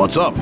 What's up?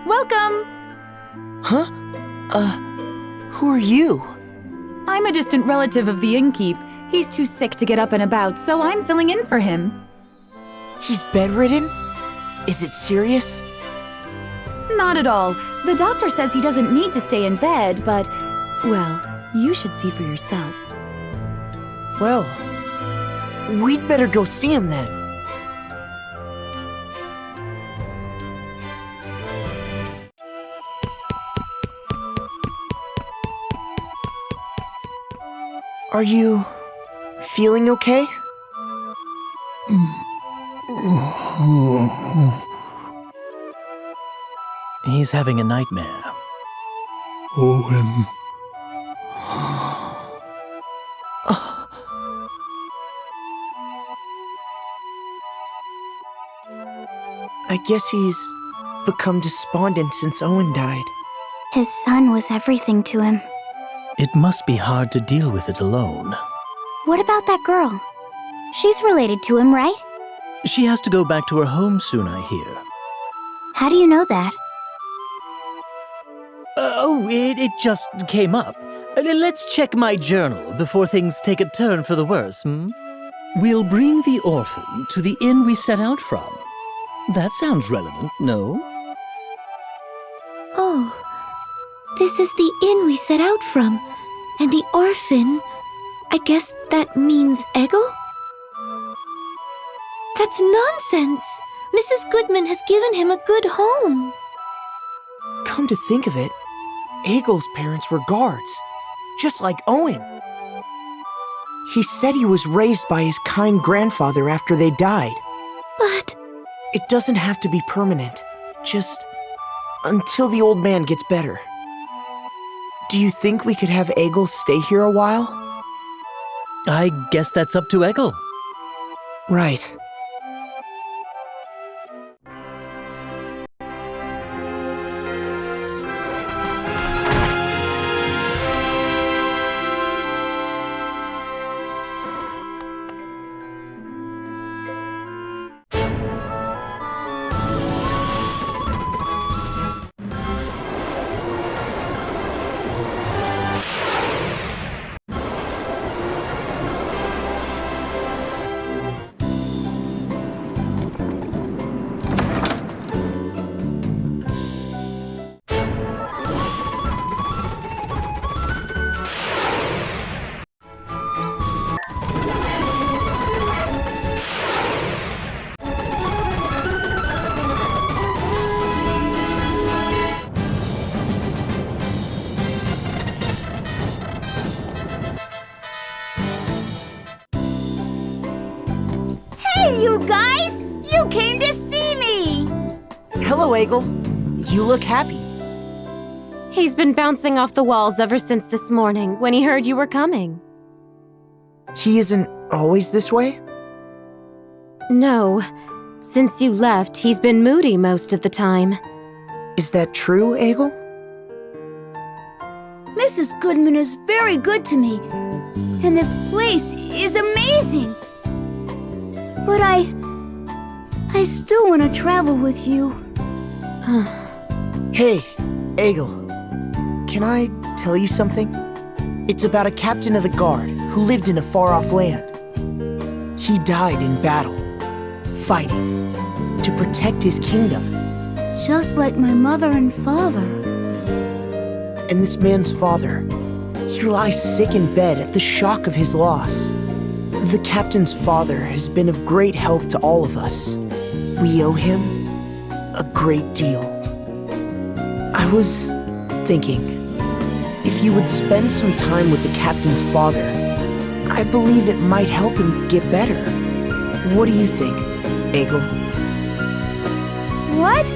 Welcome! Huh? Who are you? I'm a distant relative of the innkeep. He's too sick to get up and about, so I'm filling in for him. He's bedridden? Is it serious? Not at all. The doctor says he doesn't need to stay in bed, but... well, you should see for yourself. Well, we'd better go see him then. Are you feeling okay? He's having a nightmare. Owen. I guess he's become despondent since Owen died. His son was everything to him. It must be hard to deal with it alone. What about that girl? She's related to him, right? She has to go back to her home soon, I hear. How do you know that? It just came up. Let's check my journal before things take a turn for the worse, We'll bring the orphan to the inn we set out from. That sounds relevant, no? Oh, this is the inn we set out from. And the orphan, I guess that means Eggle? That's nonsense! Mrs. Goodman has given him a good home. Come to think of it, Eggle's parents were guards, just like Owen. He said he was raised by his kind grandfather after they died. But... it doesn't have to be permanent, just until the old man gets better. Do you think we could have Eggle stay here a while? I guess that's up to Eggle. Right. Hey, you guys! You came to see me! Hello, Eggle. You look happy. He's been bouncing off the walls ever since this morning when he heard you were coming. He isn't always this way? No. Since you left, he's been moody most of the time. Is that true, Egel? Mrs. Goodman is very good to me, and this place is amazing. But I still want to travel with you. Hey, Egel. Can I tell you something? It's about a captain of the guard who lived in a far-off land. He died in battle, fighting, to protect his kingdom. Just like my mother and father. And this man's father, he lies sick in bed at the shock of his loss. The captain's father has been of great help to all of us. We owe him a great deal. I was thinking, if you would spend some time with the captain's father, I believe it might help him get better. What do you think, Egel? What?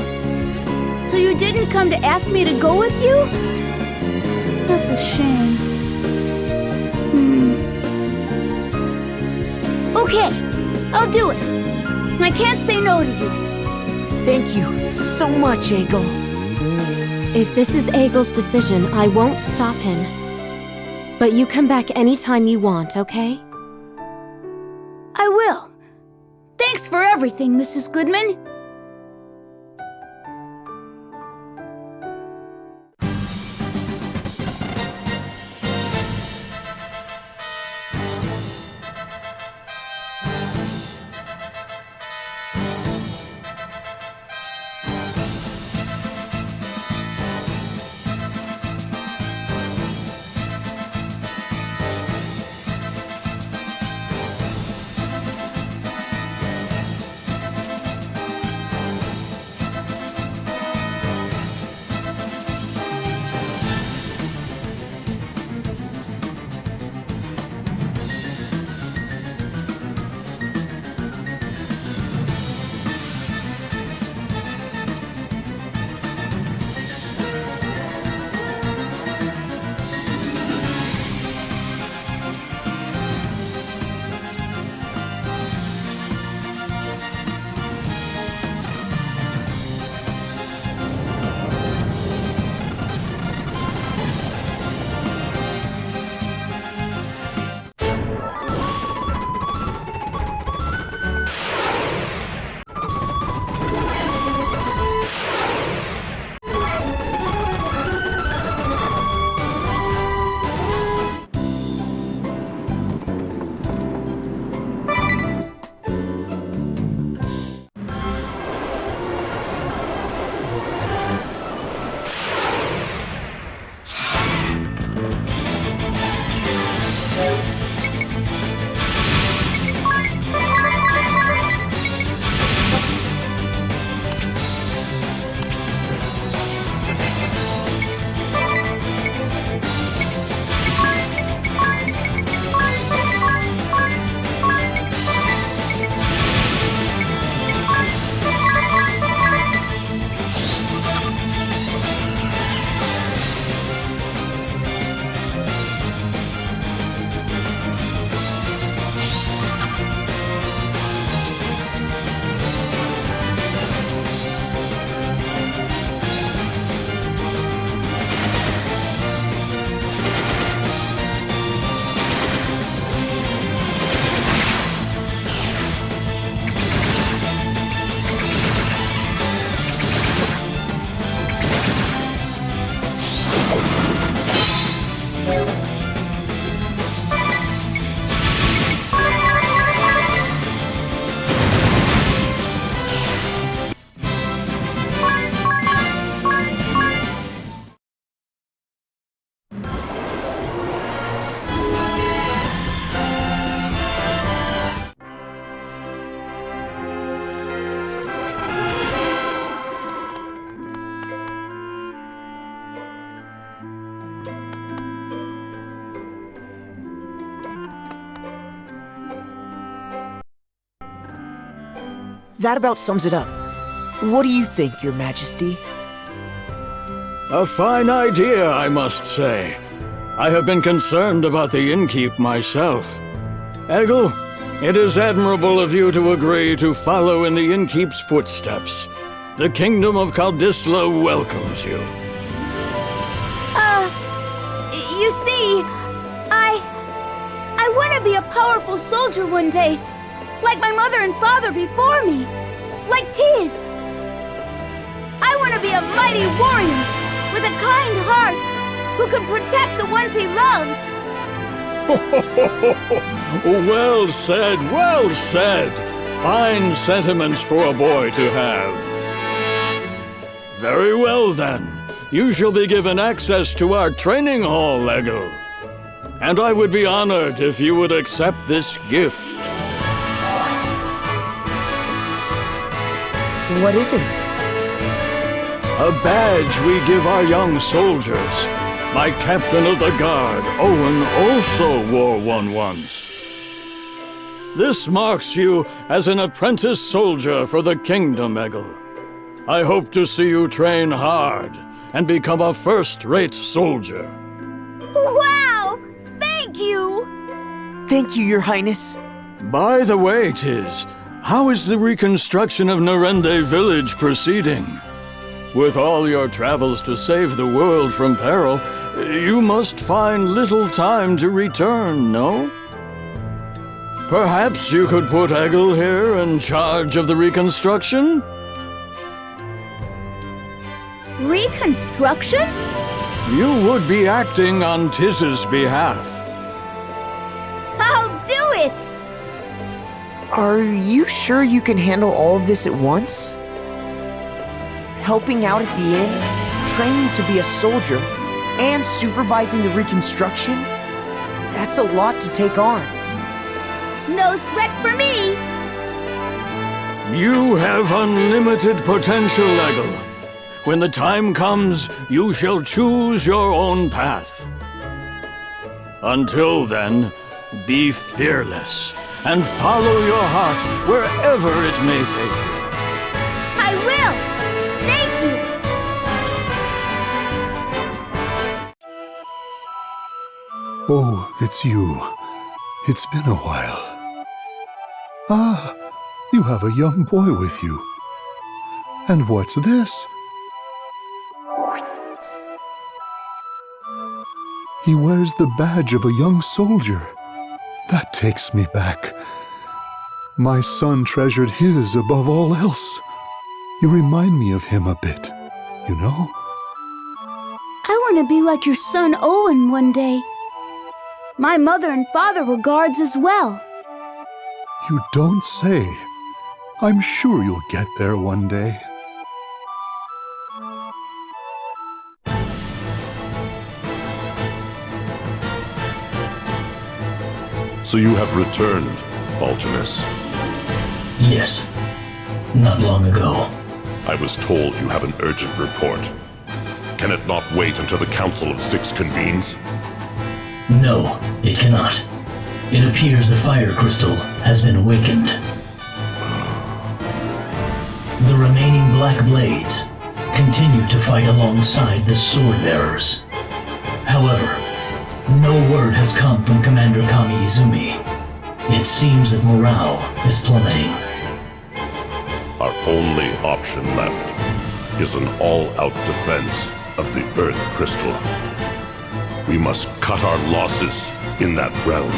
So you didn't come to ask me to go with you? That's a shame. Okay, I'll do it. I can't say no to you. Thank you so much, Egel. If this is Egel's decision, I won't stop him. But you come back anytime you want, okay? I will. Thanks for everything, Mrs. Goodman. That about sums it up. What do you think, Your Majesty? A fine idea, I must say. I have been concerned about the innkeep myself. Eggle, it is admirable of you to agree to follow in the innkeep's footsteps. The kingdom of Caldisla welcomes you. You see, I want to be a powerful soldier one day, like my mother and father before me, like Tiz. I want to be a mighty warrior with a kind heart who can protect the ones he loves. Well said, well said. Fine sentiments for a boy to have. Very well then. You shall be given access to our training hall, Eggle. And I would be honored if you would accept this gift. What is it? A badge we give our young soldiers. My captain of the guard, Owen, also wore one once. This marks you as an apprentice soldier for the kingdom, Eggle. I hope to see you train hard and become a first-rate soldier. Wow! Thank you! Thank you, Your Highness. By the way, Tiz, how is the reconstruction of Narende village proceeding? With all your travels to save the world from peril, you must find little time to return, no? Perhaps you could put Eggle here in charge of the reconstruction? Reconstruction? You would be acting on Tiz's behalf. I'll do it! Are you sure you can handle all of this at once? Helping out at the inn, training to be a soldier, and supervising the reconstruction? That's a lot to take on. No sweat for me! You have unlimited potential, Eggle. When the time comes, you shall choose your own path. Until then, be fearless and follow your heart wherever it may take you. I will! Thank you! Oh, it's you. It's been a while. Ah, you have a young boy with you. And what's this? He wears the badge of a young soldier. That takes me back. My son treasured his above all else. You remind me of him a bit, you know? I want to be like your son Owen one day. My mother and father were guards as well. You don't say. I'm sure you'll get there one day. So you have returned, Baltinus. Yes. Not long ago. I was told you have an urgent report. Can it not wait until the Council of Six convenes? No, it cannot. It appears the fire crystal has been awakened. The remaining Black Blades continue to fight alongside the Sword Bearers. However, no word has come from Commander Kami Izumi. It seems that morale is plummeting. Our only option left is an all-out defense of the Earth Crystal. We must cut our losses in that realm.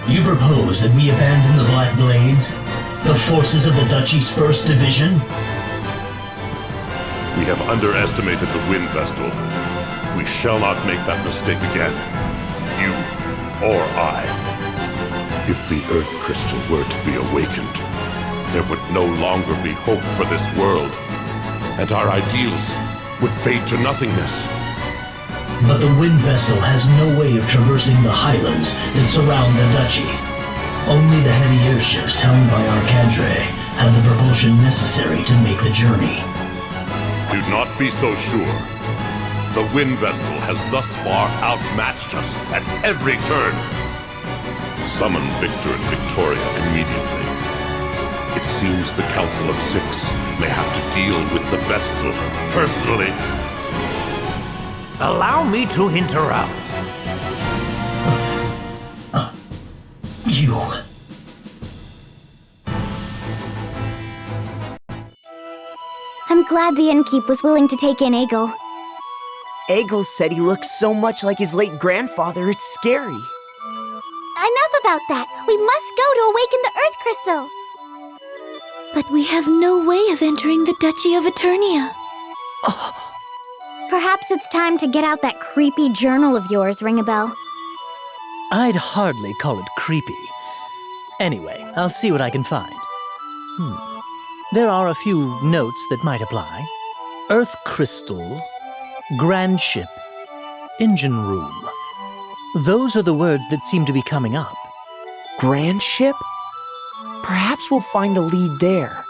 You propose that we abandon the Black Blades? The forces of the Duchy's 1st Division? We have underestimated the Wind Vestal. We shall not make that mistake again. You or I. If the Earth Crystal were to be awakened, there would no longer be hope for this world, and our ideals would fade to nothingness. But the Wind Vessel has no way of traversing the highlands that surround the Duchy. Only the heavy airships helmed by Arcadre have the propulsion necessary to make the journey. Do not be so sure. The Wind Vestal has thus far outmatched us at every turn. Summon Victor and Victoria immediately. It seems the Council of Six may have to deal with the Vestal personally. Allow me to interrupt. You... I'm glad the innkeep was willing to take in Egil. Egil said he looks so much like his late grandfather, it's scary. Enough about that. We must go to awaken the Earth Crystal. But we have no way of entering the Duchy of Eternia. Perhaps it's time to get out that creepy journal of yours, Ring-a-Bell. I'd hardly call it creepy. Anyway, I'll see what I can find. There are a few notes that might apply. Earth Crystal, Grandship, Engine Room. Those are the words that seem to be coming up. Grandship? Perhaps we'll find a lead there.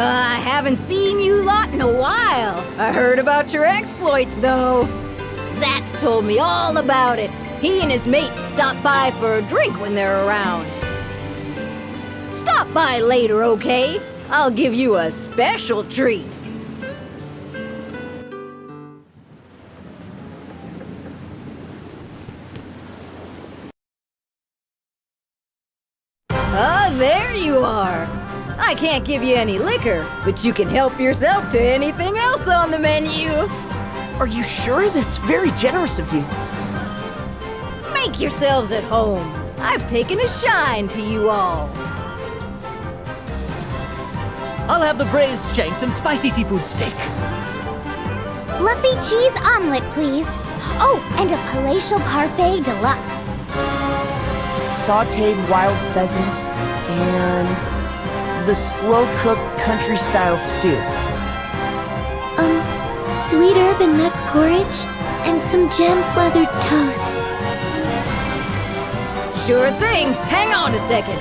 I haven't seen you lot in a while. I heard about your exploits, though. Zat's told me all about it. He and his mates stop by for a drink when they're around. Stop by later, okay? I'll give you a special treat. Ah, there you are. I can't give you any liquor, but you can help yourself to anything else on the menu. Are you sure? That's very generous of you. Make yourselves at home. I've taken a shine to you all. I'll have the braised shanks and spicy seafood steak. Fluffy cheese omelet, please. Oh, and a palatial parfait deluxe. Sautéed wild pheasant and the slow-cooked country-style stew. Sweet herb and nut porridge, and some jam-slathered toast. Sure thing. Hang on a second.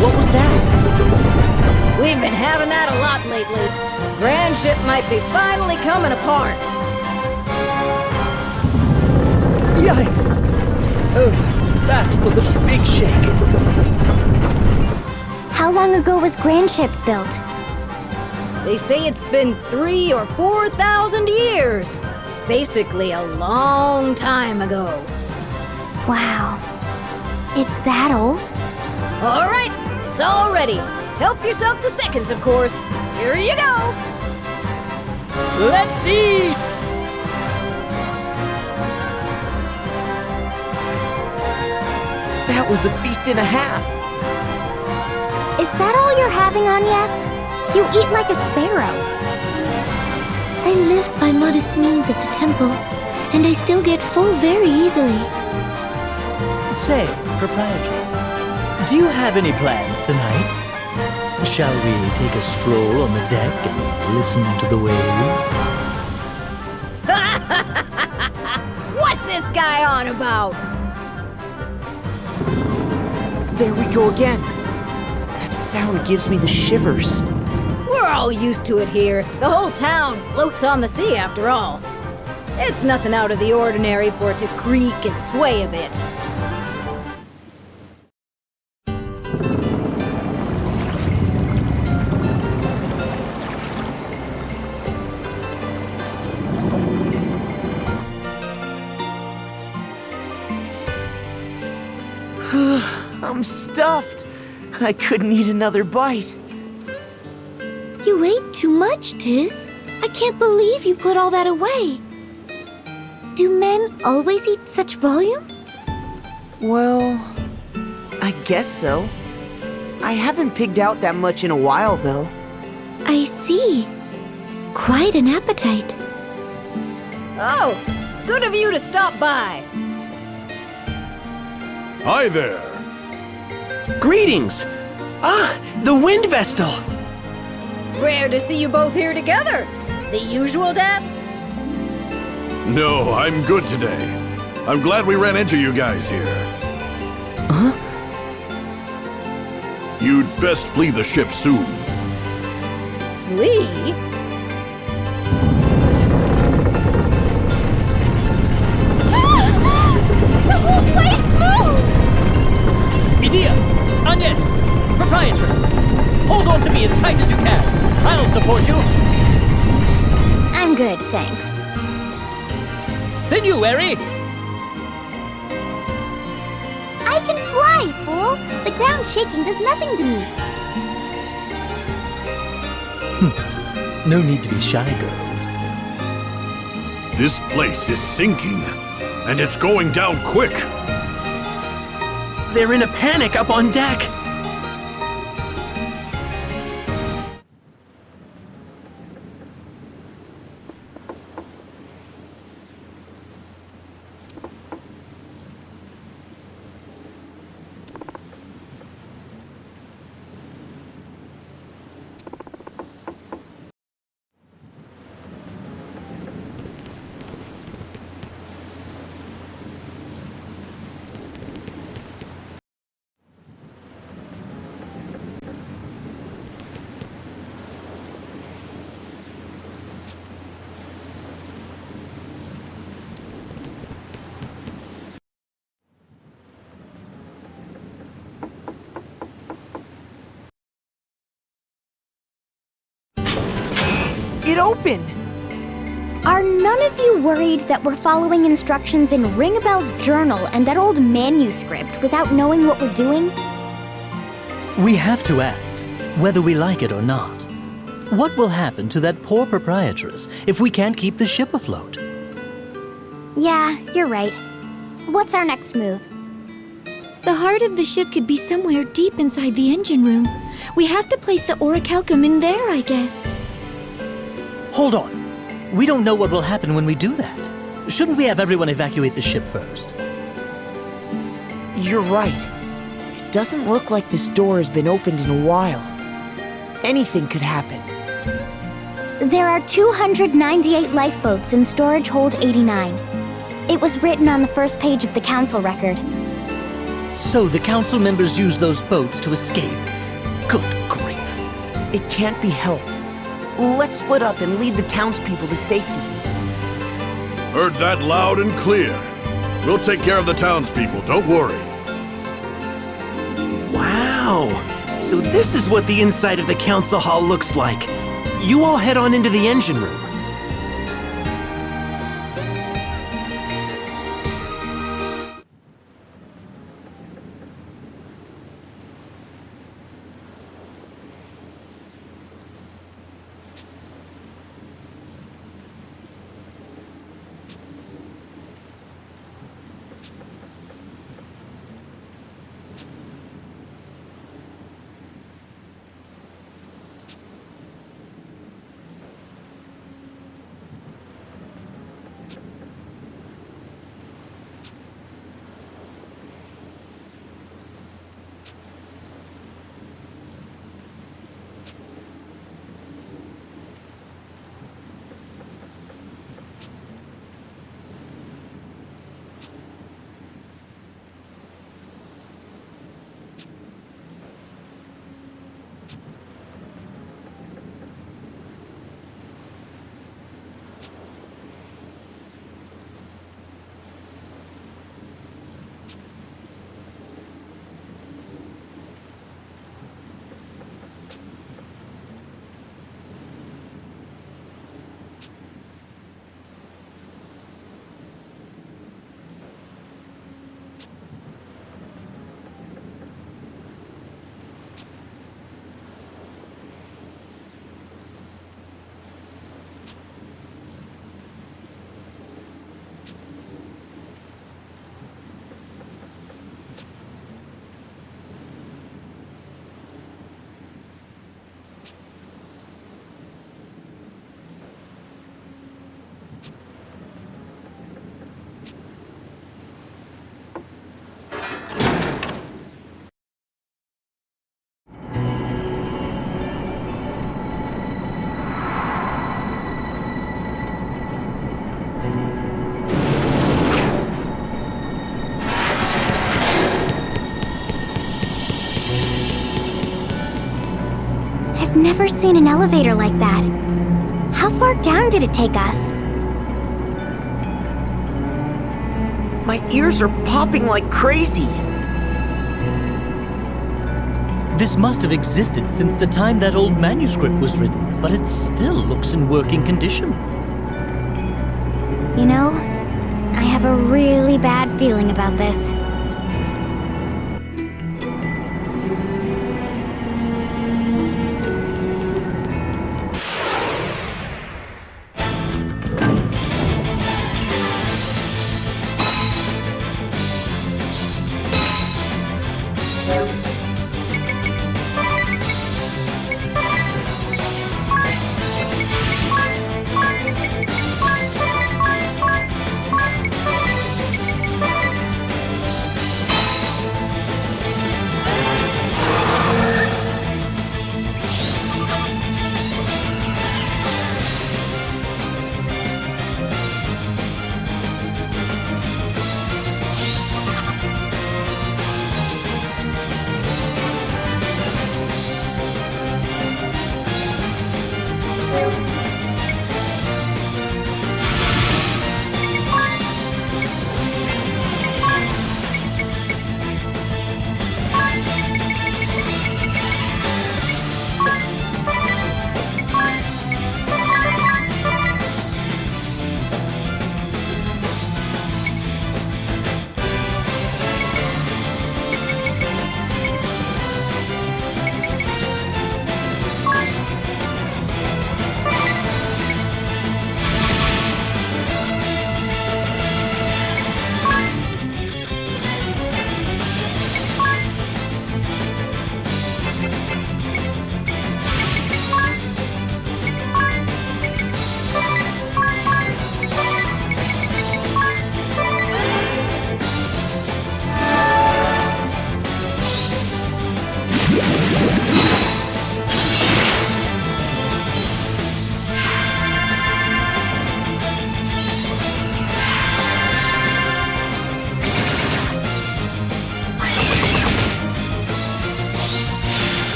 What was that? We've been having that a lot lately. Grandship might be finally coming apart. Yikes! Oh, that was a big shake. How long ago was Grandship built? They say it's been 3,000 or 4,000 years. Basically a long time ago. Wow. It's that old? All right, it's all ready. Help yourself to seconds, of course. Here you go. Let's eat! That was a feast and a half. Is that all you're having, Agnes? You eat like a sparrow. I lived by modest means at the temple, and I still get full very easily. Say, proprietress, do you have any plans tonight? Shall we take a stroll on the deck and listen to the waves? What's this guy on about? There we go again. That sound gives me the shivers. We're all used to it here. The whole town floats on the sea, after all. It's nothing out of the ordinary for it to creak and sway a bit. I'm stuffed. I couldn't eat another bite. You ate too much, Tiz. I can't believe you put all that away. Do men always eat such volume? Well, I guess so. I haven't pigged out that much in a while, though. I see. Quite an appetite. Oh, good of you to stop by. Hi there. Greetings! Ah, the Wind Vestal! Rare to see you both here together. The usual deaths? No, I'm good today. I'm glad we ran into you guys here. Huh? You'd best flee the ship soon. Lee? The whole place moved! Medea! Agnes! Proprietress! Hold on to me as tight as you can. I'll support you. I'm good, thanks. Then you, Eri! I can fly, fool! The ground shaking does nothing to me. No need to be shy, girls. This place is sinking, and it's going down quick. They're in a panic up on deck! It opened! Are none of you worried that we're following instructions in Ringabel's journal and that old manuscript without knowing what we're doing? We have to act, whether we like it or not. What will happen to that poor proprietress if we can't keep the ship afloat? Yeah, you're right. What's our next move? The heart of the ship could be somewhere deep inside the engine room. We have to place the orichalcum in there, I guess. Hold on. We don't know what will happen when we do that. Shouldn't we have everyone evacuate the ship first? You're right. It doesn't look like this door has been opened in a while. Anything could happen. There are 298 lifeboats in storage hold 89. It was written on the first page of the council record. So the council members use those boats to escape. Good grief. It can't be helped. Let's split up and lead the townspeople to safety. Heard that loud and clear. We'll take care of the townspeople, don't worry. Wow! So this is what the inside of the council hall looks like. You all head on into the engine room. never seen an elevator like that. How far down did it take us? My ears are popping like crazy. This must have existed since the time that old manuscript was written, but it still looks in working condition. You know, I have a really bad feeling about this.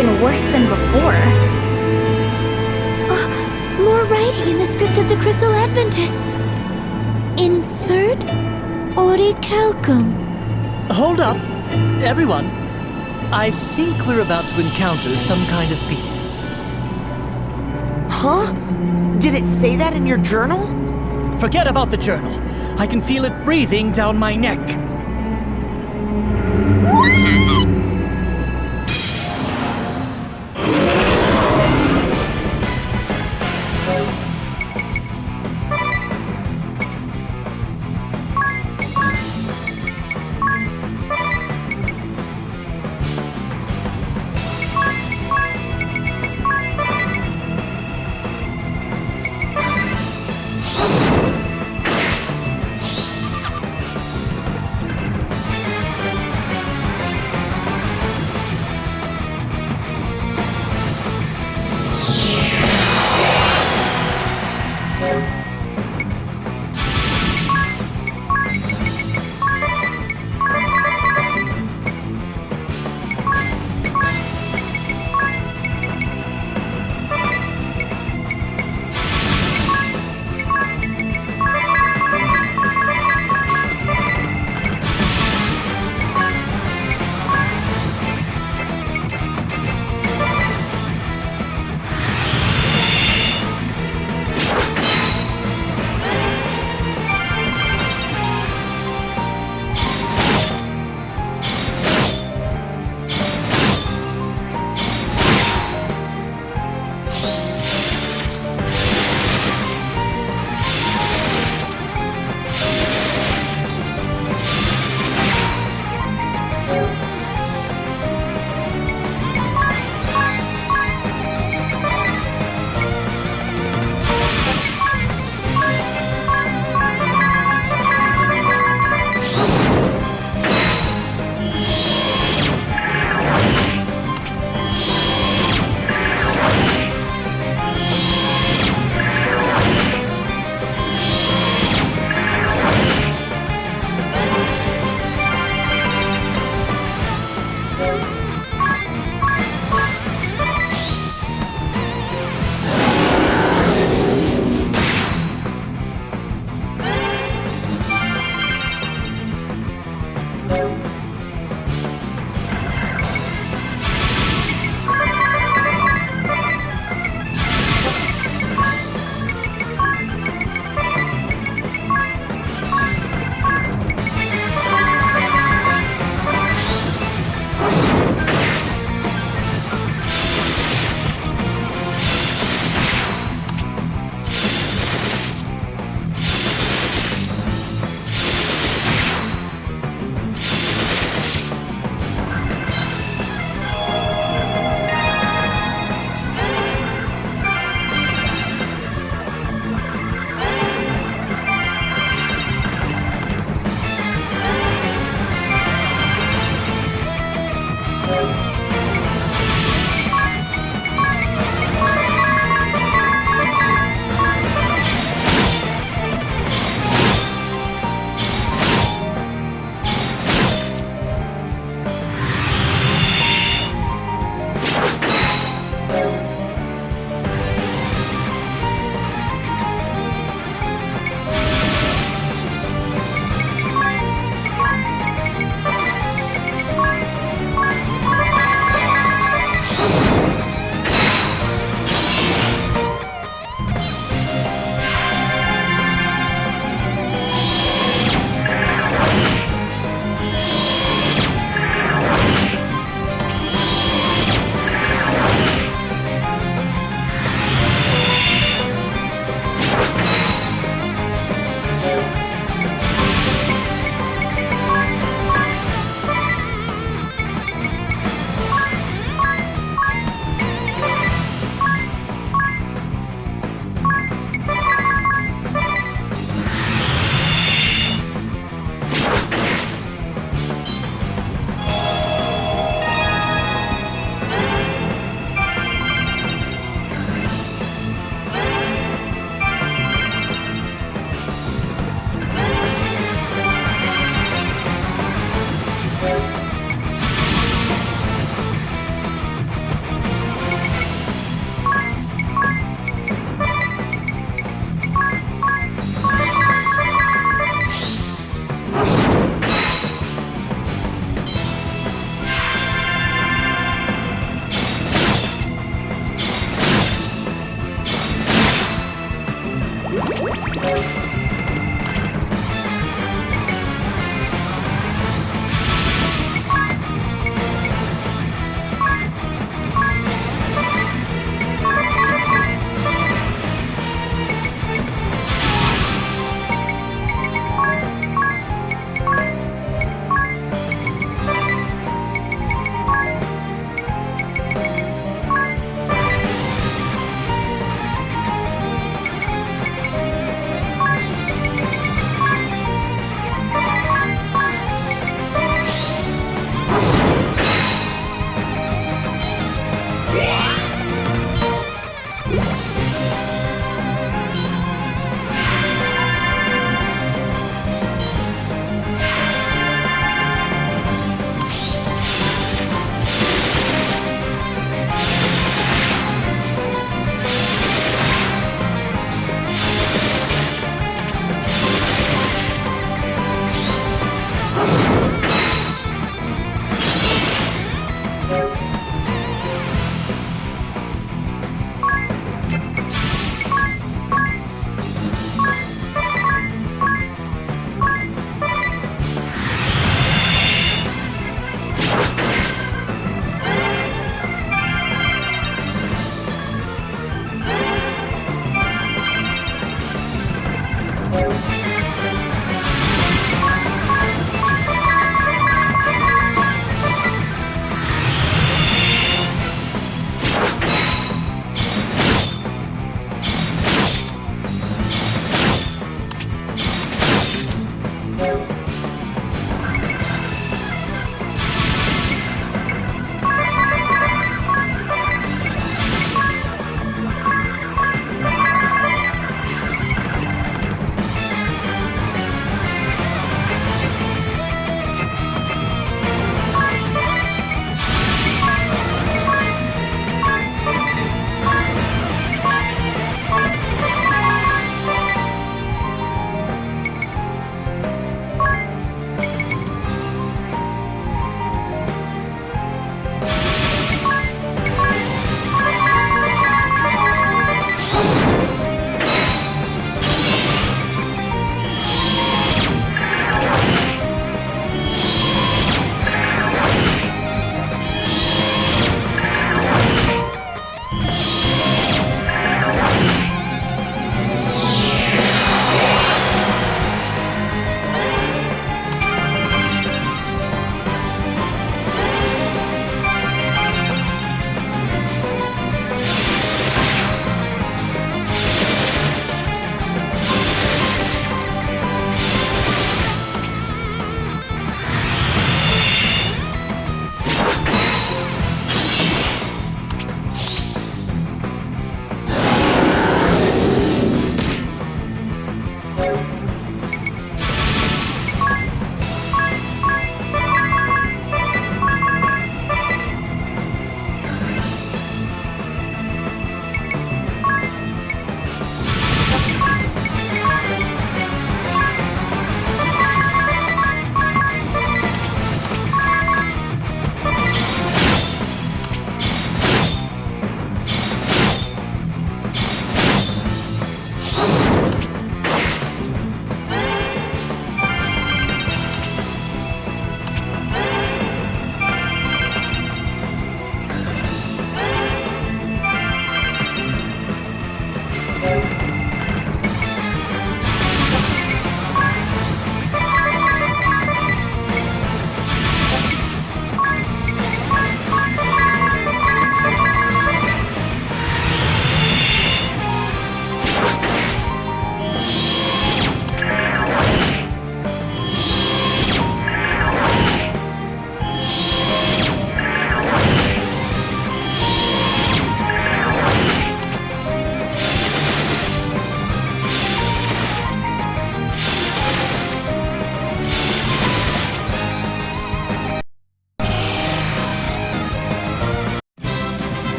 even worse than before. More writing in the script of the Crystal Adventists. Insert orichalcum. Hold up, everyone. I think we're about to encounter some kind of beast. Huh? Did it say that in your journal? Forget about the journal. I can feel it breathing down my neck.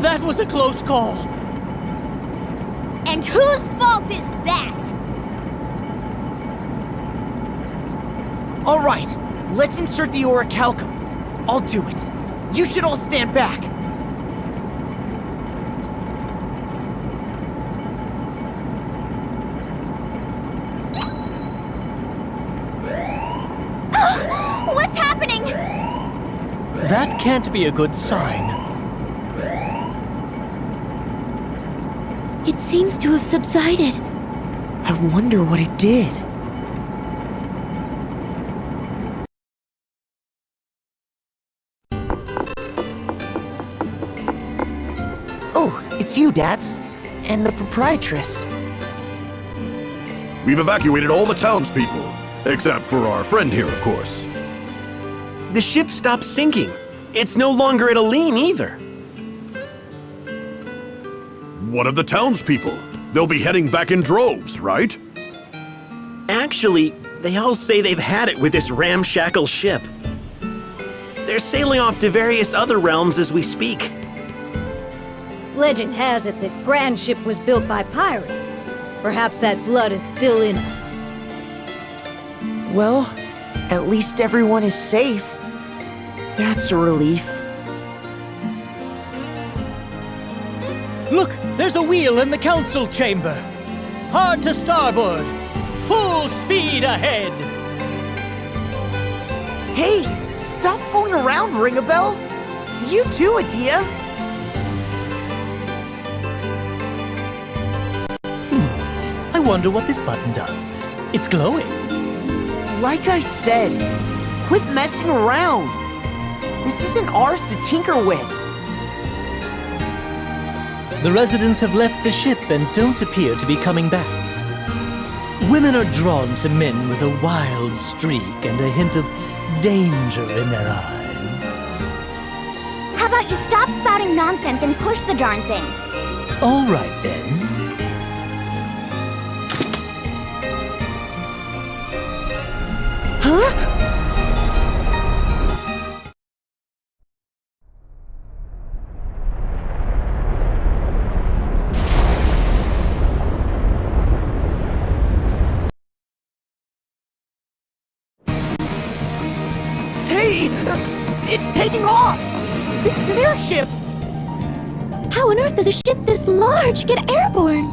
That was a close call. And whose fault is that? All right, let's insert the orichalcum. I'll do it. You should all stand back. What's happening? That can't be a good sign. It seems to have subsided. I wonder what it did. Oh, it's you, Dads. And the proprietress. We've evacuated all the townspeople, except for our friend here, of course. The ship stopped sinking. It's no longer at a lean either. What of the townspeople? They'll be heading back in droves, right? Actually, they all say they've had it with this ramshackle ship. They're sailing off to various other realms as we speak. Legend has it that Grandship was built by pirates. Perhaps that blood is still in us. Well, at least everyone is safe. That's a relief. Look, there's a wheel in the council chamber. Hard to starboard. Full speed ahead. Hey, stop fooling around, Ring-a-Bell. You too, Adia. I wonder what this button does. It's glowing. Like I said, quit messing around. This isn't ours to tinker with. The residents have left the ship and don't appear to be coming back. Women are drawn to men with a wild streak and a hint of danger in their eyes. How about you stop spouting nonsense and push the darn thing? All right, then. Huh? Hey! It's taking off! This is an airship! How on earth does a ship this large get airborne?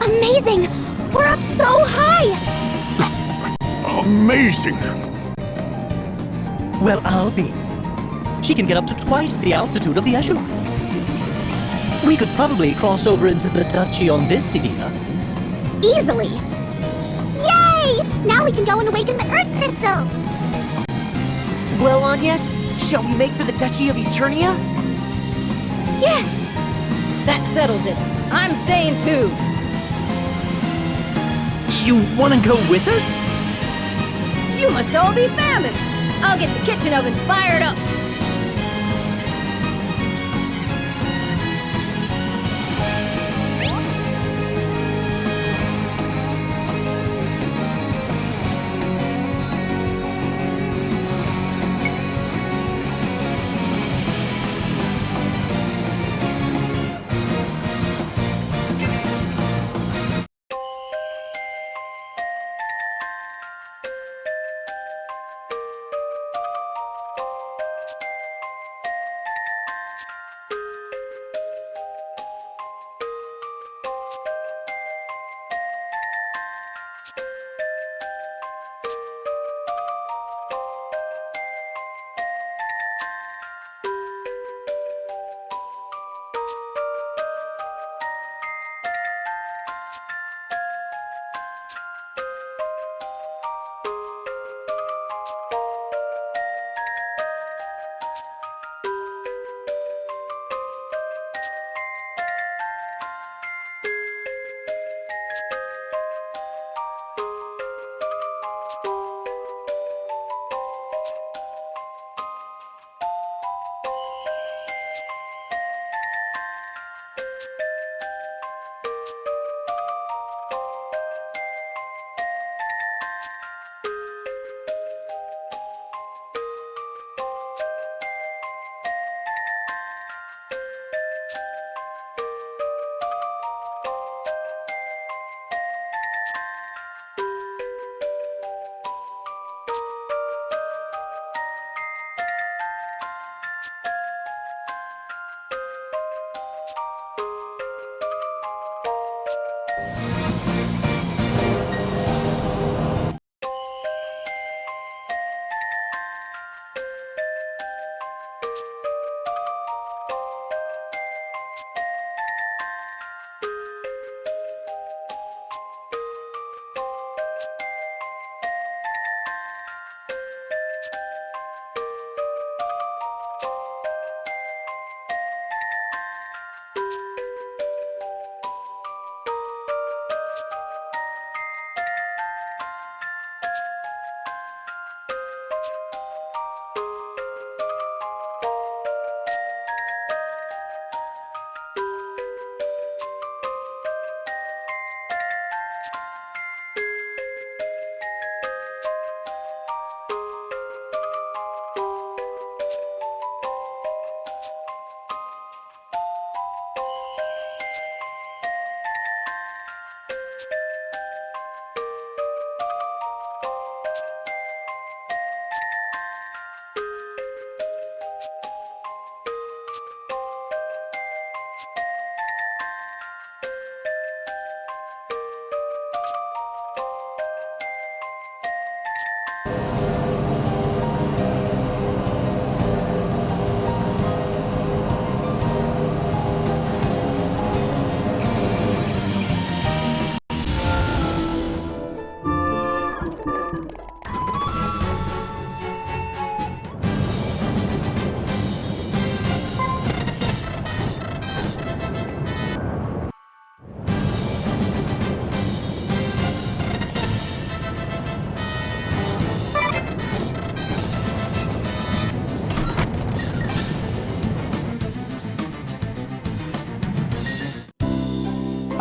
Amazing! We're up so high! Amazing! Well, I'll be. She can get up to twice the altitude of the Azure. We could probably cross over into the Duchy on this, Idina. Easily. Yay! Now we can go and awaken the Earth Crystal! Well, Agnes, shall we make for the Duchy of Eternia? Yes! That settles it. I'm staying too. You want to go with us? You must all be famished. I'll get the kitchen ovens fired up.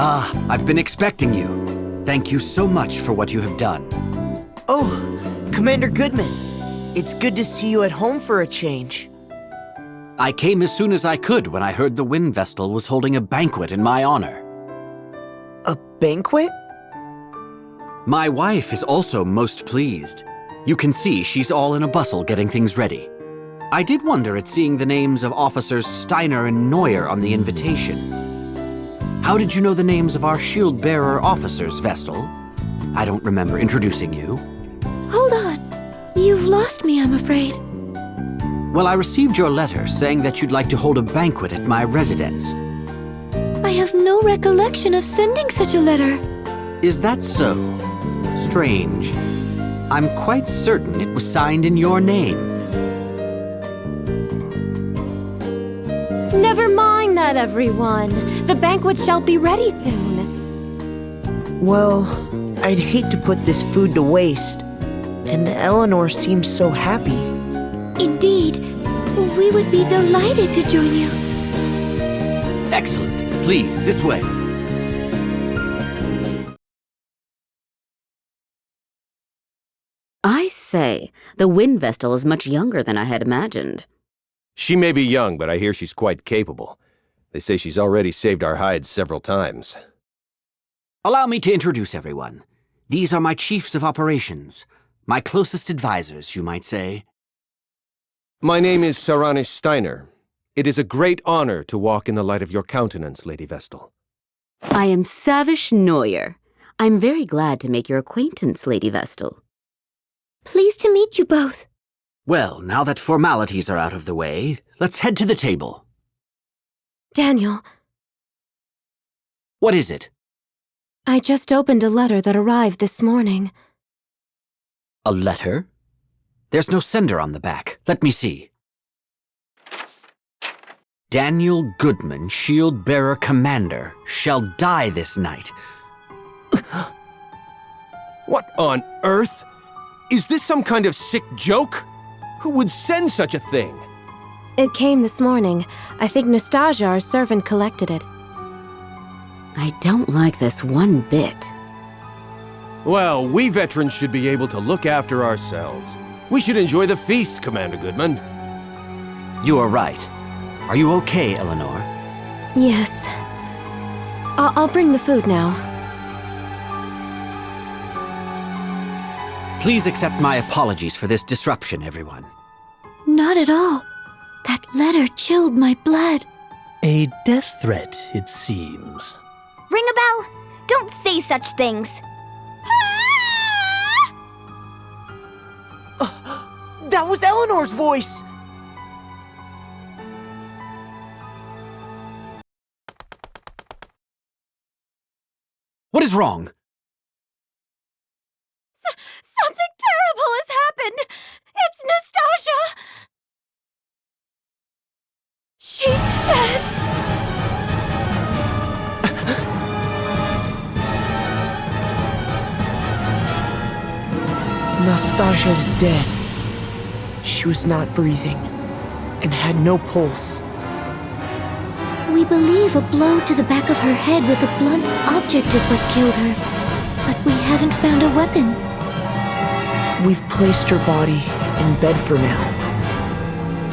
I've been expecting you. Thank you so much for what you have done. Oh, Commander Goodman. It's good to see you at home for a change. I came as soon as I could when I heard the Wind Vestal was holding a banquet in my honor. A banquet? My wife is also most pleased. You can see she's all in a bustle getting things ready. I did wonder at seeing the names of Officers Steiner and Neuer on the invitation. How did you know the names of our shield-bearer officers, Vestal? I don't remember introducing you. Hold on. You've lost me, I'm afraid. Well, I received your letter saying that you'd like to hold a banquet at my residence. I have no recollection of sending such a letter. Is that so? Strange. I'm quite certain it was signed in your name. Never mind that, everyone. The banquet shall be ready soon. Well, I'd hate to put this food to waste. And Eleanor seems so happy. Indeed. We would be delighted to join you. Excellent. Please, this way. I say, the Wind Vestal is much younger than I had imagined. She may be young, but I hear she's quite capable. They say she's already saved our hides several times. Allow me to introduce everyone. These are my chiefs of operations. My closest advisors, you might say. My name is Saranish Steiner. It is a great honor to walk in the light of your countenance, Lady Vestal. I am Savish Neuer. I'm very glad to make your acquaintance, Lady Vestal. Pleased to meet you both. Well, now that formalities are out of the way, let's head to the table. Daniel. What is it? I just opened a letter that arrived this morning. A letter? There's no sender on the back. Let me see. Daniel Goodman, Shield-Bearer Commander, shall die this night. What on earth? Is this some kind of sick joke? Who would send such a thing? It came this morning. I think Nastasia, our servant, collected it. I don't like this one bit. Well, we veterans should be able to look after ourselves. We should enjoy the feast, Commander Goodman. You are right. Are you okay, Eleanor? Yes. I'll bring the food now. Please accept my apologies for this disruption, everyone. Not at all. That letter chilled my blood. A death threat, it seems. Ring a bell. Don't say such things. That was Eleanor's voice! What is wrong? Something terrible has happened. It's Nastasia. She's dead. Nastasia is dead. She was not breathing and had no pulse. We believe a blow to the back of her head with a blunt object is what killed her. But we haven't found a weapon. We've placed her body in bed for now.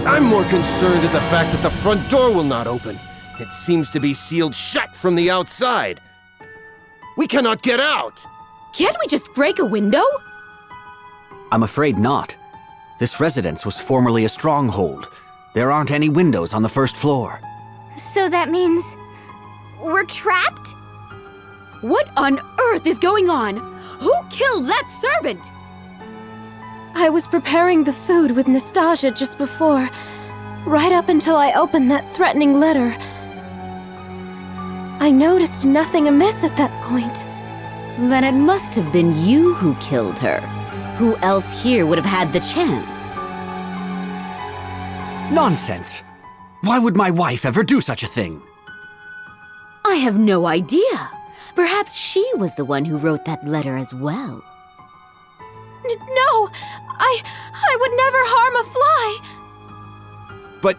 I'm more concerned at the fact that the front door will not open. It seems to be sealed shut from the outside. We cannot get out! Can't we just break a window? I'm afraid not. This residence was formerly a stronghold. There aren't any windows on the first floor. So that means we're trapped? What on earth is going on? Who killed that servant? I was preparing the food with Nastasia just before, right up until I opened that threatening letter. I noticed nothing amiss at that point. Then it must have been you who killed her. Who else here would have had the chance? Nonsense! Why would my wife ever do such a thing? I have no idea. Perhaps she was the one who wrote that letter as well. No! I would never harm a fly! But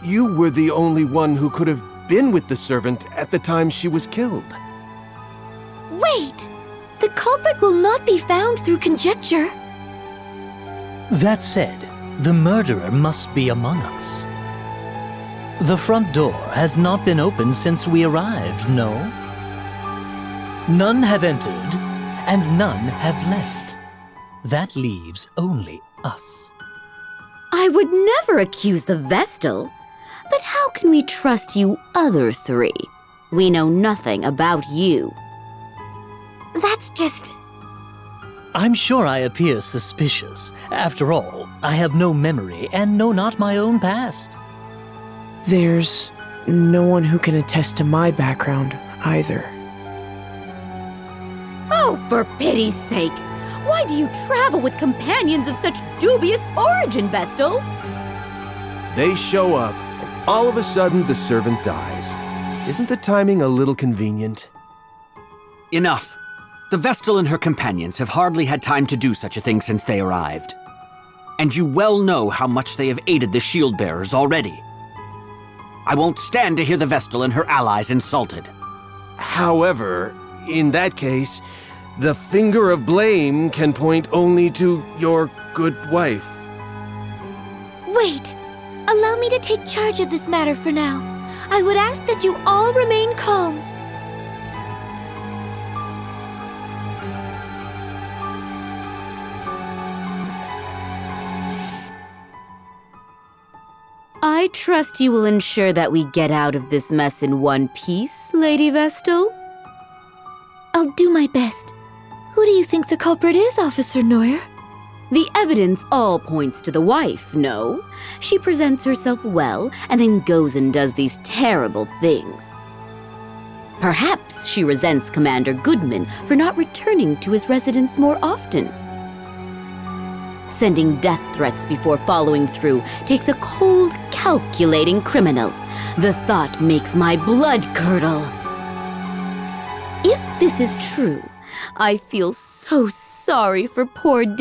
you were the only one who could have been with the servant at the time she was killed. Wait! The culprit will not be found through conjecture. That said, the murderer must be among us. The front door has not been opened since we arrived, no? None have entered, and none have left. That leaves only us. I would never accuse the Vestal. But how can we trust you other three? We know nothing about you. That's just... I'm sure I appear suspicious. After all, I have no memory and know not my own past. There's no one who can attest to my background either. Oh, for pity's sake! Why do you travel with companions of such dubious origin, Vestal? They show up, and all of a sudden the servant dies. Isn't the timing a little convenient? Enough. The Vestal and her companions have hardly had time to do such a thing since they arrived. And you well know how much they have aided the shield-bearers already. I won't stand to hear the Vestal and her allies insulted. However, in that case, the finger of blame can point only to your good wife. Wait! Allow me to take charge of this matter for now. I would ask that you all remain calm. I trust you will ensure that we get out of this mess in one piece, Lady Vestal? I'll do my best. Who do you think the culprit is, Officer Neuer? The evidence all points to the wife, no? She presents herself well, and then goes and does these terrible things. Perhaps she resents Commander Goodman for not returning to his residence more often. Sending death threats before following through takes a cold, calculating criminal. The thought makes my blood curdle. If this is true, I feel so sorry for poor for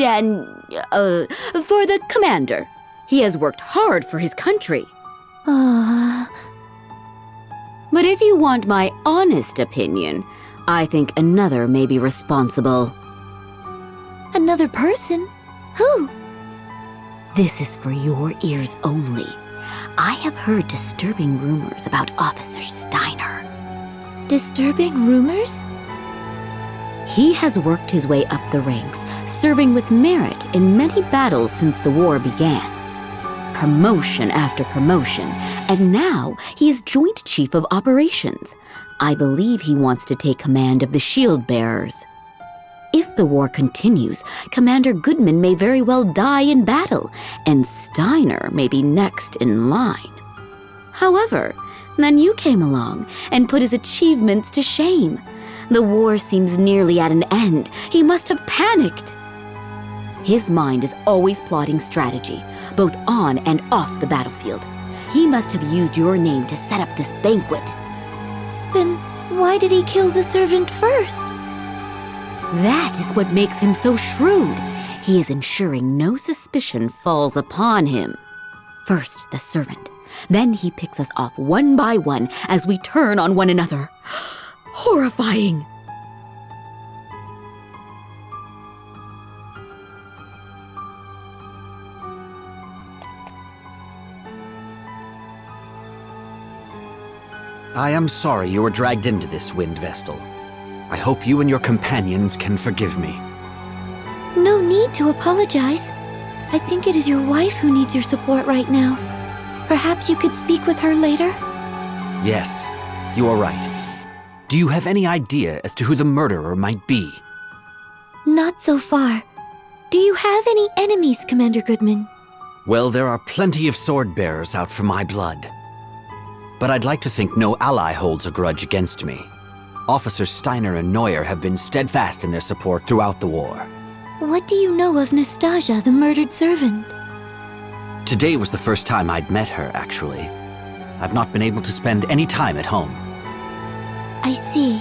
the commander. He has worked hard for his country. But if you want my honest opinion, I think another may be responsible. Another person? Who? This is for your ears only. I have heard disturbing rumors about Officer Steiner. Disturbing rumors? He has worked his way up the ranks, serving with merit in many battles since the war began. Promotion after promotion, and now he is Joint Chief of Operations. I believe he wants to take command of the shield bearers. If the war continues, Commander Goodman may very well die in battle, and Steiner may be next in line. However, then you came along and put his achievements to shame. The war seems nearly at an end. He must have panicked. His mind is always plotting strategy, both on and off the battlefield. He must have used your name to set up this banquet. Then why did he kill the servant first? That is what makes him so shrewd. He is ensuring no suspicion falls upon him. First, the servant. Then he picks us off one by one as we turn on one another. Horrifying! I am sorry you were dragged into this, Wind Vestal. I hope you and your companions can forgive me. No need to apologize. I think it is your wife who needs your support right now. Perhaps you could speak with her later? Yes, you are right. Do you have any idea as to who the murderer might be? Not so far. Do you have any enemies, Commander Goodman? Well, there are plenty of sword-bearers out for my blood. But I'd like to think no ally holds a grudge against me. Officers Steiner and Neuer have been steadfast in their support throughout the war. What do you know of Nastasia, the murdered servant? Today was the first time I'd met her, actually. I've not been able to spend any time at home. I see.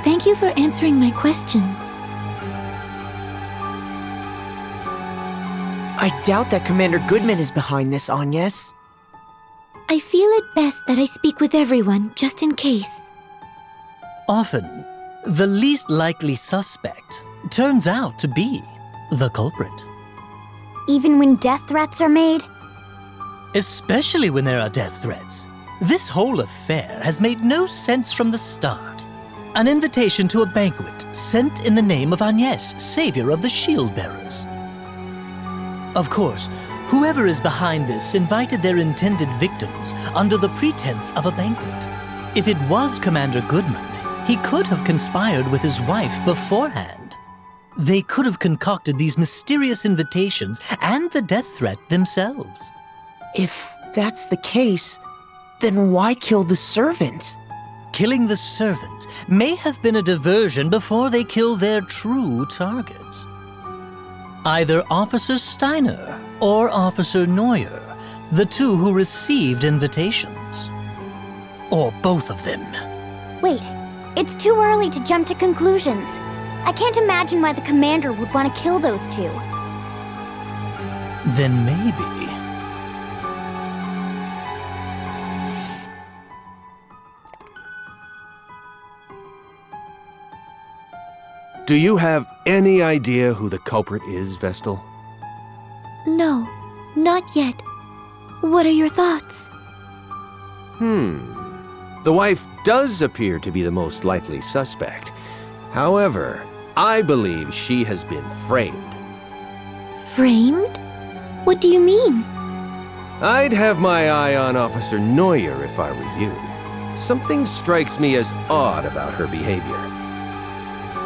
Thank you for answering my questions. I doubt that Commander Goodman is behind this, Agnes. I feel it best that I speak with everyone, just in case. Often, the least likely suspect turns out to be the culprit. Even when death threats are made? Especially when there are death threats. This whole affair has made no sense from the start. An invitation to a banquet sent in the name of Agnes, savior of the shield bearers. Of course, whoever is behind this invited their intended victims under the pretense of a banquet. If it was Commander Goodman, he could have conspired with his wife beforehand. They could have concocted these mysterious invitations and the death threat themselves. If that's the case, then why kill the servant? Killing the servant may have been a diversion before they kill their true target. Either Officer Steiner or Officer Neuer, the two who received invitations. Or both of them. Wait, it's too early to jump to conclusions. I can't imagine why the commander would want to kill those two. Then maybe... Do you have any idea who the culprit is, Vestal? No, not yet. What are your thoughts? The wife does appear to be the most likely suspect. However, I believe she has been framed. Framed? What do you mean? I'd have my eye on Officer Neuer if I were you. Something strikes me as odd about her behavior.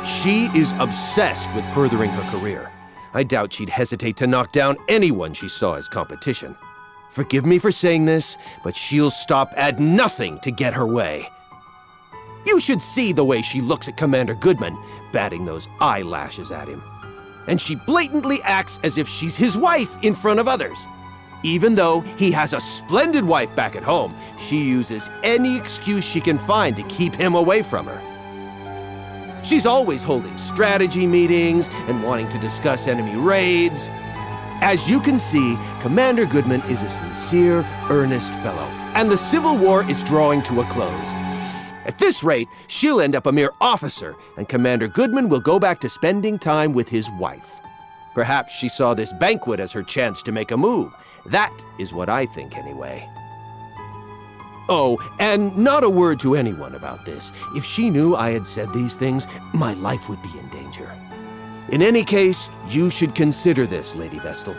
She is obsessed with furthering her career. I doubt she'd hesitate to knock down anyone she saw as competition. Forgive me for saying this, but she'll stop at nothing to get her way. You should see the way she looks at Commander Goodman, batting those eyelashes at him. And she blatantly acts as if she's his wife in front of others. Even though he has a splendid wife back at home, she uses any excuse she can find to keep him away from her. She's always holding strategy meetings and wanting to discuss enemy raids. As you can see, Commander Goodman is a sincere, earnest fellow, and the Civil War is drawing to a close. At this rate, she'll end up a mere officer, and Commander Goodman will go back to spending time with his wife. Perhaps she saw this banquet as her chance to make a move. That is what I think, anyway. Oh, and not a word to anyone about this. If she knew I had said these things, my life would be in danger. In any case, you should consider this, Lady Vestal.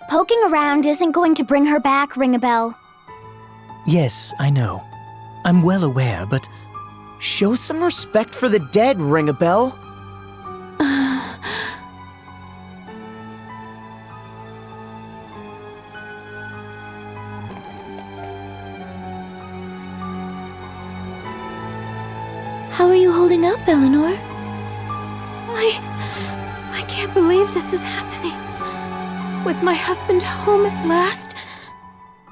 Poking around isn't going to bring her back, Ring-a-Bell. Yes, I know. I'm well aware, but... Show some respect for the dead, Ring-a-Bell. How are you holding up, Eleanor? I can't believe this is happening. With my husband home at last,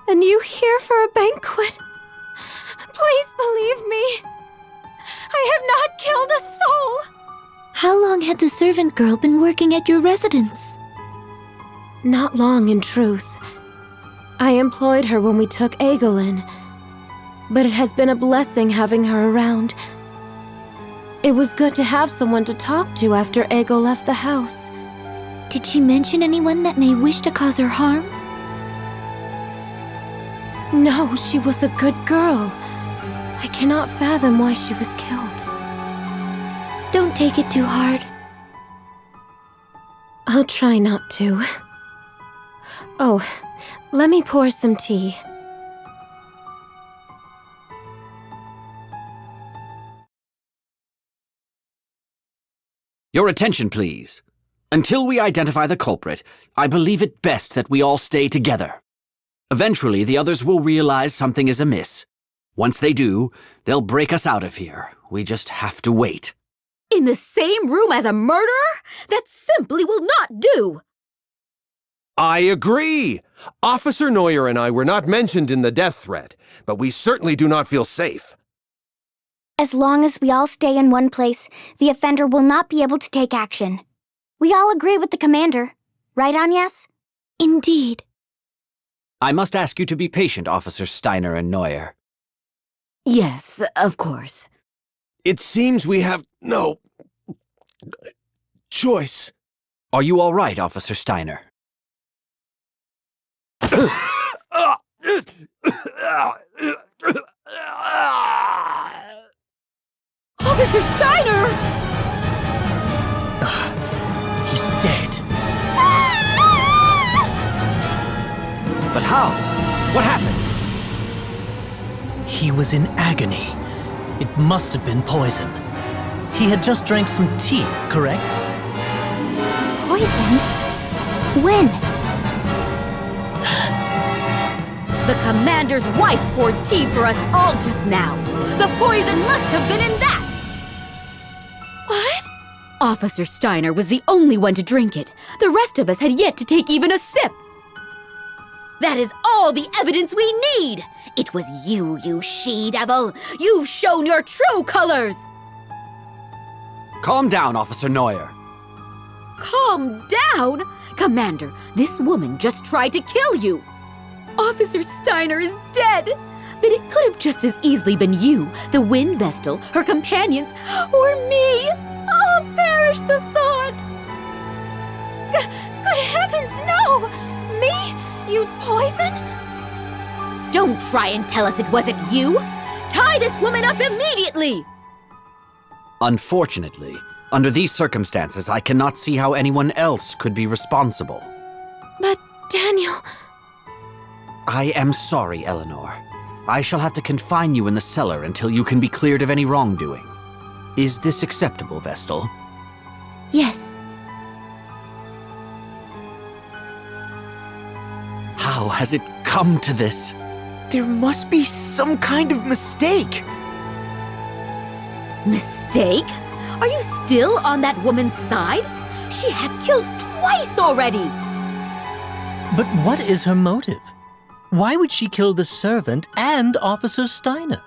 and you here for a banquet. Please believe me. I have not killed a soul. How long had the servant girl been working at your residence? Not long, in truth. I employed her when we took Egil in, but it has been a blessing having her around. It was good to have someone to talk to after Egil left the house. Did she mention anyone that may wish to cause her harm? No, she was a good girl. I cannot fathom why she was killed. Don't take it too hard. I'll try not to. Oh, let me pour some tea. Your attention, please. Until we identify the culprit, I believe it best that we all stay together. Eventually, the others will realize something is amiss. Once they do, they'll break us out of here. We just have to wait. In the same room as a murderer? That simply will not do! I agree! Officer Neuer and I were not mentioned in the death threat, but we certainly do not feel safe. As long as we all stay in one place, the offender will not be able to take action. We all agree with the commander. Right, Agnes? Indeed. I must ask you to be patient, Officers Steiner and Neuer. Yes, of course. It seems we have no choice. Are you all right, Officer Steiner? Officer Steiner! He's dead. But how? What happened? He was in agony. It must have been poison. He had just drank some tea, correct? Poisoned? When? The commander's wife poured tea for us all just now. The poison must have been in that! What? Officer Steiner was the only one to drink it. The rest of us had yet to take even a sip. That is all the evidence we need! It was you, you she-devil! You've shown your true colors! Calm down, Officer Neuer. Calm down? Commander, this woman just tried to kill you! Officer Steiner is dead! But it could have just as easily been you, the Wind Vestal, her companions, or me! Oh, perish the thought! Good heavens, no! Me? Use poison? Don't try and tell us it wasn't you! Tie this woman up immediately! Unfortunately, under these circumstances, I cannot see how anyone else could be responsible. But, Daniel... I am sorry, Eleanor. I shall have to confine you in the cellar until you can be cleared of any wrongdoing. Is this acceptable, Vestal? Yes. How has it come to this? There must be some kind of mistake. Mistake? Are you still on that woman's side? She has killed twice already! But what is her motive? Why would she kill the servant and Officer Steiner?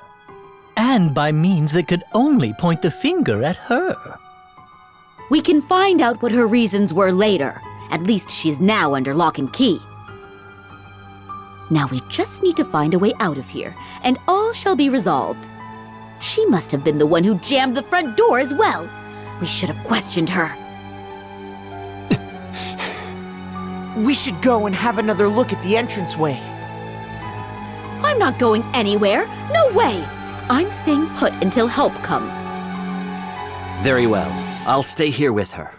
And by means that could only point the finger at her. We can find out what her reasons were later. At least she's now under lock and key. Now we just need to find a way out of here, and all shall be resolved. She must have been the one who jammed the front door as well. We should have questioned her. We should go and have another look at the entranceway. I'm not going anywhere. No way. I'm staying put until help comes. Very well. I'll stay here with her.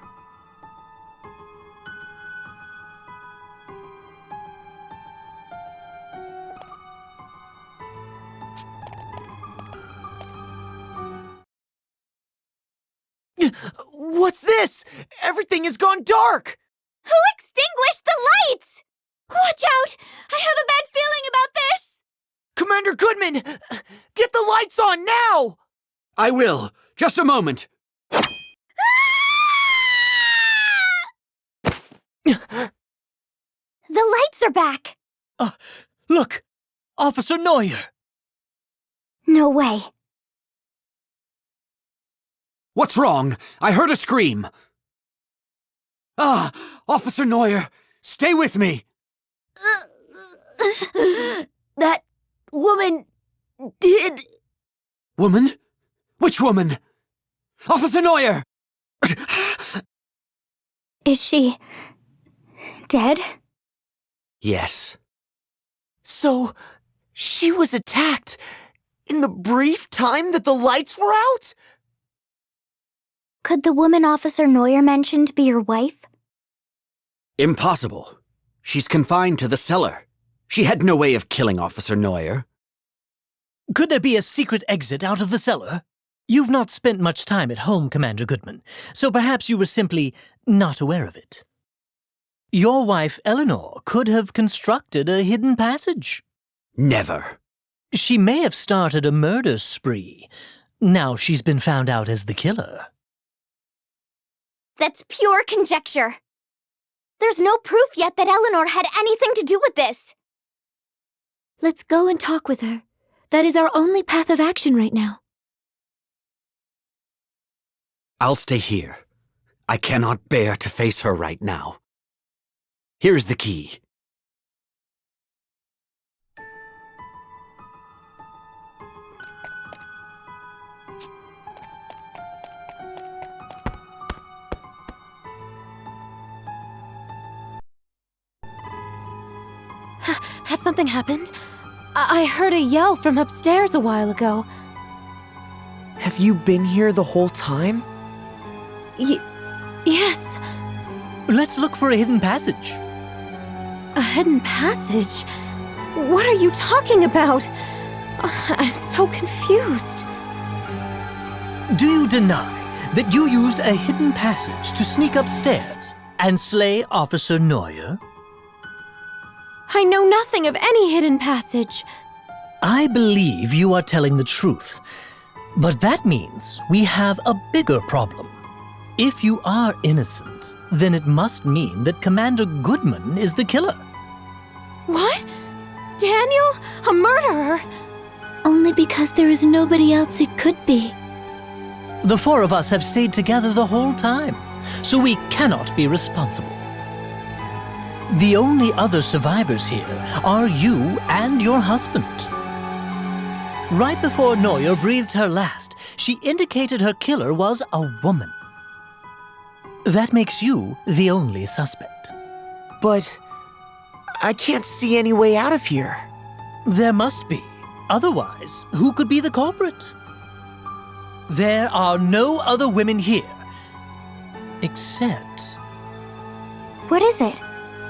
What's this? Everything has gone dark! Who extinguished the lights? Watch out! I have a bad feeling about this! Commander Goodman! Get the lights on now! I will. Just a moment. The lights are back! Look! Officer Neuer! No way. What's wrong? I heard a scream. Ah! Officer Neuer! Stay with me! That woman did... Woman? Which woman? Officer Neuer! Is she... dead? Yes. So, she was attacked in the brief time that the lights were out? Could the woman Officer Neuer mentioned be your wife? Impossible. She's confined to the cellar. She had no way of killing Officer Neuer. Could there be a secret exit out of the cellar? You've not spent much time at home, Commander Goodman, so perhaps you were simply not aware of it. Your wife, Eleanor, could have constructed a hidden passage. Never. She may have started a murder spree. Now she's been found out as the killer. That's pure conjecture. There's no proof yet that Eleanor had anything to do with this. Let's go and talk with her. That is our only path of action right now. I'll stay here. I cannot bear to face her right now. Here's the key. Has something happened? I heard a yell from upstairs a while ago. Have you been here the whole time? Yes. Let's look for a hidden passage. A hidden passage? What are you talking about? I'm so confused. Do you deny that you used a hidden passage to sneak upstairs and slay Officer Neuer? I know nothing of any hidden passage. I believe you are telling the truth. But that means we have a bigger problem. If you are innocent, then it must mean that Commander Goodman is the killer. What? Daniel? A murderer? Only because there is nobody else it could be. The four of us have stayed together the whole time, so we cannot be responsible. The only other survivors here are you and your husband. Right before Neuer breathed her last, she indicated her killer was a woman. That makes you the only suspect. But I can't see any way out of here. There must be. Otherwise, who could be the culprit? There are no other women here. Except... What is it?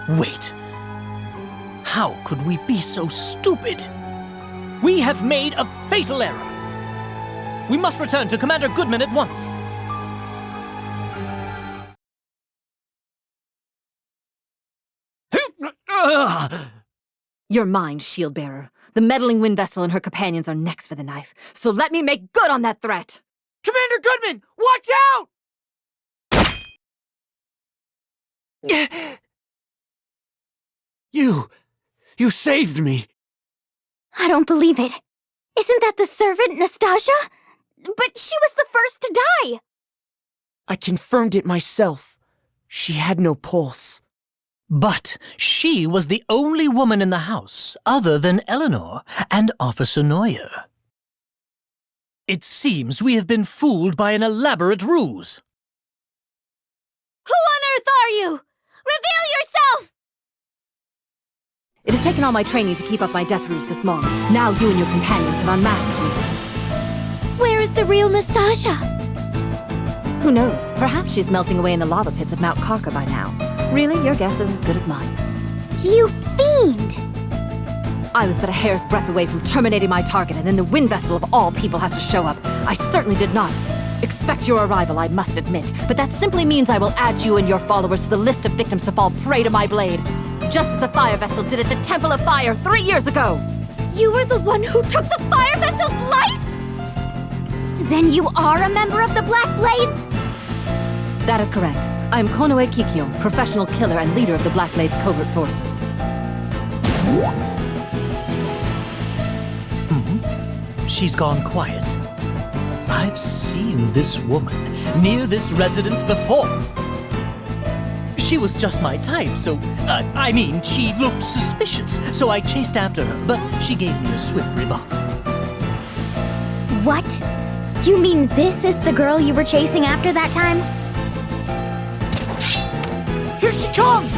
Wait. How could we be so stupid? We have made a fatal error. We must return to Commander Goodman at once. You're mine, Shield-Bearer. The meddling wind vessel and her companions are next for the knife, so let me make good on that threat! Commander Goodman, watch out! You saved me. I don't believe it. Isn't that the servant, Nastasia? But she was the first to die! I confirmed it myself. She had no pulse. But she was the only woman in the house other than Eleanor and Officer Neuer. It seems we have been fooled by an elaborate ruse. Who on earth are you? Reveal yourself! It has taken all my training to keep up my death ruse this moment. Now you and your companions have unmasked me. Where is the real Nastasia? Who knows? Perhaps she's melting away in the lava pits of Mount Karka by now. Really, your guess is as good as mine. You fiend! I was but a hair's breadth away from terminating my target, and then the wind vessel of all people has to show up. I certainly did not expect your arrival, I must admit, but that simply means I will add you and your followers to the list of victims to fall prey to my blade, just as the fire vessel did at the Temple of Fire 3 years ago. You were the one who took the fire vessel's life? Then you are a member of the Black Blades? That is correct. I am Konoe Kikyo, professional killer and leader of the Black Blades covert forces. She's gone quiet. I've seen this woman near this residence before. She was just my type, so... I mean, she looked suspicious, so I chased after her, but she gave me a swift rebuff. What? You mean this is the girl you were chasing after that time? Here she comes!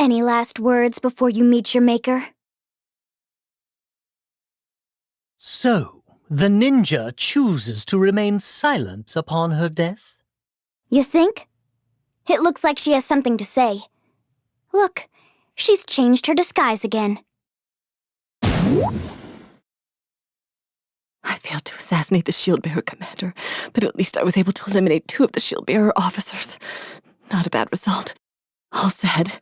Any last words before you meet your maker? So, the ninja chooses to remain silent upon her death? You think? It looks like she has something to say. Look, she's changed her disguise again. I failed to assassinate the shield-bearer commander, but at least I was able to eliminate 2 of the shield-bearer officers. Not a bad result. All said,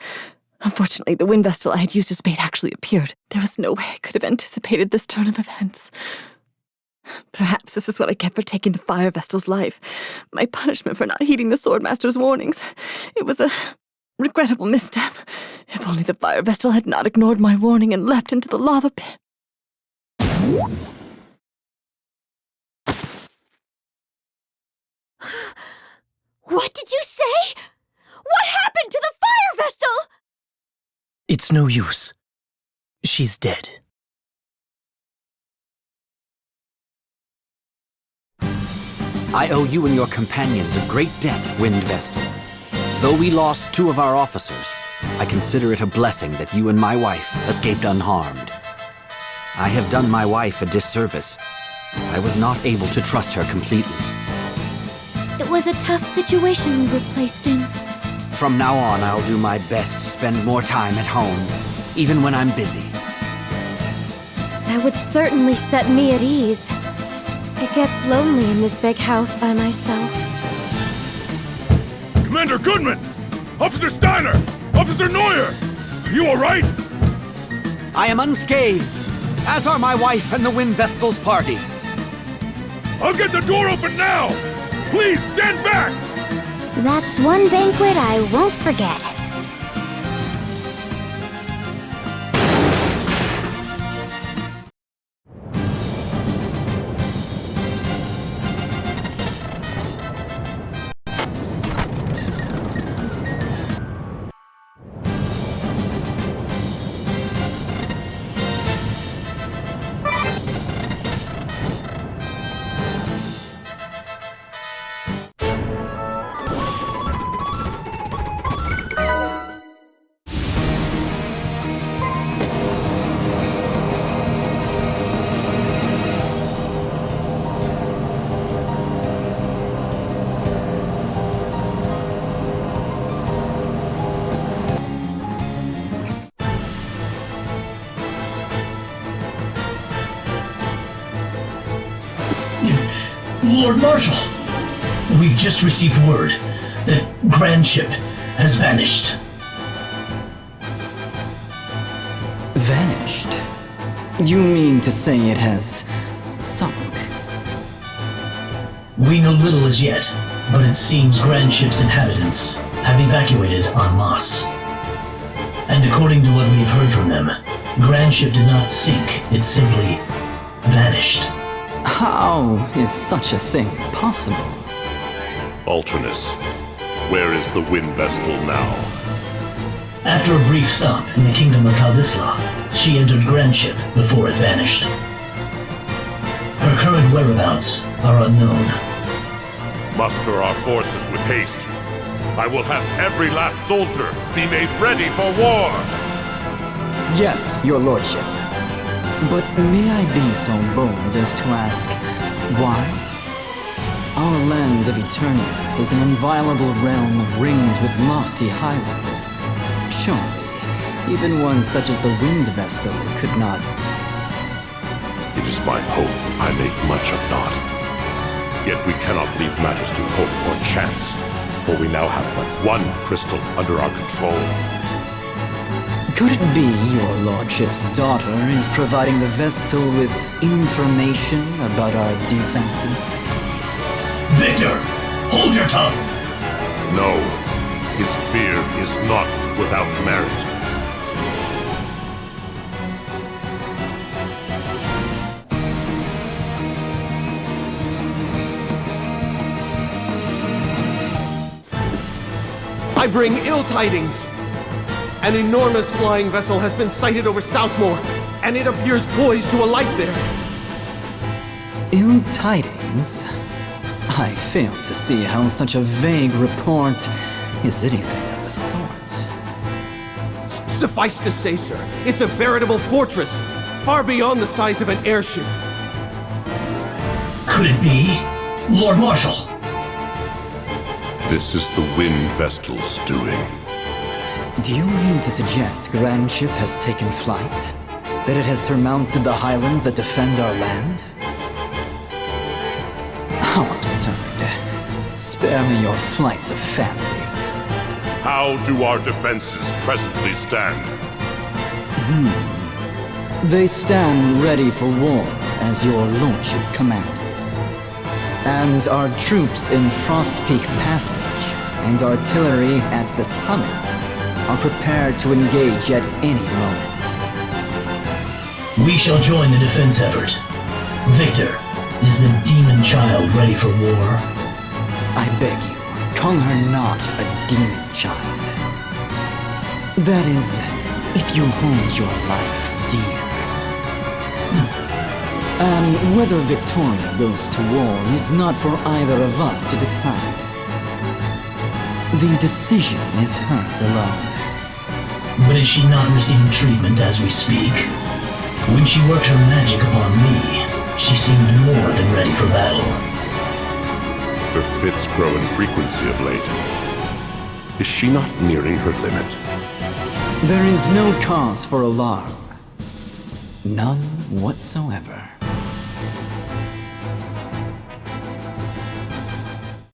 unfortunately, the wind vessel I had used as bait actually appeared. There was no way I could have anticipated this turn of events. Perhaps this is what I get for taking the fire vessel's life. My punishment for not heeding the swordmaster's warnings. It was a regrettable misstep. If only the fire vessel had not ignored my warning and leapt into the lava pit. What did you say? What happened to the fire vessel? It's no use. She's dead. I owe you and your companions a great debt, Wind Vestal. Though we lost 2 of our officers, I consider it a blessing that you and my wife escaped unharmed. I have done my wife a disservice. I was not able to trust her completely. It was a tough situation we were placed in. From now on, I'll do my best to spend more time at home, even when I'm busy. That would certainly set me at ease. It gets lonely in this big house by myself. Commander Goodman! Officer Steiner! Officer Neuer! Are you alright? I am unscathed, as are my wife and the Wind Vestal's party. I'll get the door open now! Please, stand back! That's one banquet I won't forget. Lord Marshal, we've just received word that Grandship has vanished. Vanished? You mean to say it has sunk? We know little as yet, but it seems Grandship's inhabitants have evacuated en masse. And according to what we've heard from them, Grandship did not sink, it simply vanished. How is such a thing possible? Alternus, where is the Wind Vestal now? After a brief stop in the kingdom of Caldisla, she entered Grandship before it vanished. Her current whereabouts are unknown. Muster our forces with haste. I will have every last soldier be made ready for war! Yes, your lordship. But may I be so bold as to ask, why? Our land of Eternia is an inviolable realm ringed with lofty highlands. Surely, even one such as the Wind Vestal could not... It is my hope I make much of naught. Yet we cannot leave matters to hope or chance, for we now have but one crystal under our control. Could it be your lordship's daughter is providing the Vestal with information about our defenses? Victor, hold your tongue! No, his fear is not without merit. I bring ill tidings! An enormous flying vessel has been sighted over Southmore, and it appears poised to alight there. Ill tidings? I fail to see how such a vague report is anything of the sort. Suffice to say, sir, it's a veritable fortress, far beyond the size of an airship. Could it be? Lord Marshal! This is the Wind Vestal's doing. Do you mean to suggest Grandship has taken flight? That it has surmounted the highlands that defend our land? How absurd. Spare me your flights of fancy. How do our defenses presently stand? They stand ready for war, as your lordship commanded. And our troops in Frost Peak Passage and artillery at the summit are prepared to engage at any moment. We shall join the defense effort. Victor, is the demon child ready for war? I beg you, call her not a demon child. That is, if you hold your life dear. And whether Victoria goes to war is not for either of us to decide. The decision is hers alone. But is she not receiving treatment as we speak? When she worked her magic upon me, she seemed more than ready for battle. Her fits grow in frequency of late. Is she not nearing her limit? There is no cause for alarm. None whatsoever.